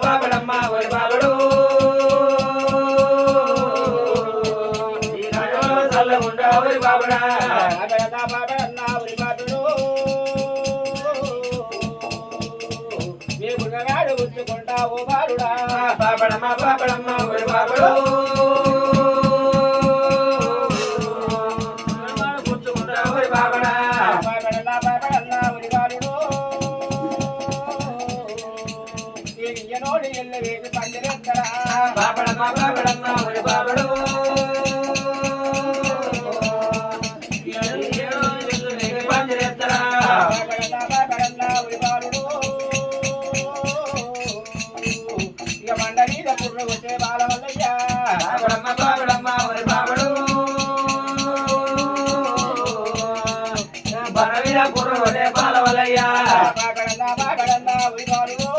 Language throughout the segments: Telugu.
బాబడమ్మ ఒరి బాబడు చల్లగుండా ఒరి బాబడా బాబడన్న ఒరి బాబడు మేముగాడు గుర్తుకుంటా ఓ బాలుడా బాబడమ్మ ఒరి బాబడు గుర్తుకుంటా ఒరి బాబడా బాబడన్న ఒరి బాలుడు నోడి ఎల్ల వేసి పందిరెత్తరా బాబడమ్మ ఒరి బాబడు పందిరెత్తరా బాబడమ్మ ఒరి బాలుడు ఇక మండ మీద పుర్రు కొట్టే బాల వల్లయ్యా బాబడమ్మ ఒరి బాబడు బండ మీద పుర్రు కొట్టే బాల వల్లయ్యా బాబడమ్మ ఒరి బాలుడు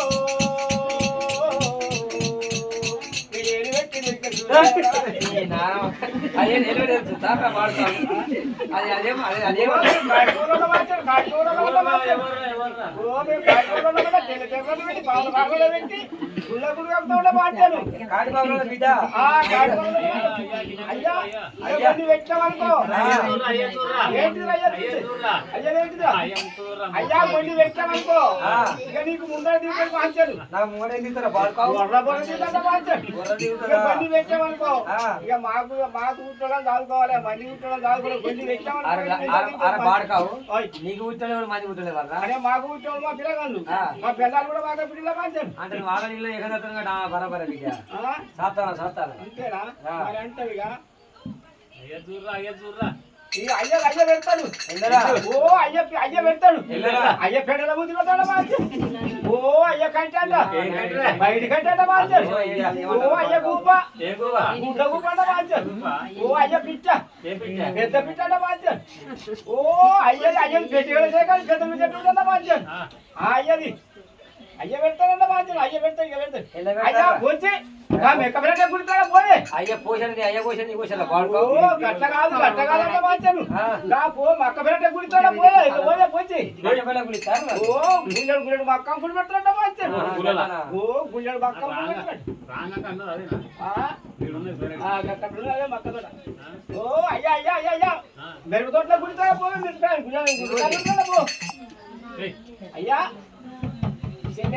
అయ్యా కొన్ని వ్యక్తమనుకో ఇక నీకు ముందర దిగుతారు మార్చారు నాకు ముందర దిగుతారా బండి పెట్టామనుకో ఇక మాకు కూర్చోడం చాలుకోవాలి మంది కూర్చోడం చాలుకోవాలి బండి పెట్టామనుకో నీకు కూర్చోలే మంది కూర్చోలే అదే మాకు కూర్చోవాలి మా పిల్లగాళ్ళు మా పిల్లలు కూడా బాగా పిల్లలు మార్చారు అంటే వాళ్ళ నీళ్ళు ఎగదత్తంగా బరాబర్ అంతేనా మరి అంటే ఇక అయ్య పెడతాడు ఓ అయ్య పెడతాడు అయ్య పెడల బుద్ధి పెడతాడు ఓ అయ్య కంట బయట కంట మార్చారు ఓ అయ్య గూప గుడ్డ గూప మార్చారు ఓ అయ్య పిచ్చ పెద్ద పిచ్చ మార్చారు ఓ అయ్య పెట్టి పెద్ద పిచ్చ మార్చారు అయ్యది అయ్య పెడతాడన్న మార్చారు అయ్య పెడతాడు ఇక పెడతాడు అయ్యా వచ్చి అయ్య పోషణ అయ్య పోషణ గట్ట కాదు మార్చాను పో మక్క పెరట గుడితాడా పోయే పోచి ఓ గుండెడు మక్క గుడి పెట్టాడ మార్చాను ఓ గుండెడు మక్క మక్క తోట ఓ అయ్యా మెరుగు తోటలో గుడితాడా పో అయ్యా చిన్న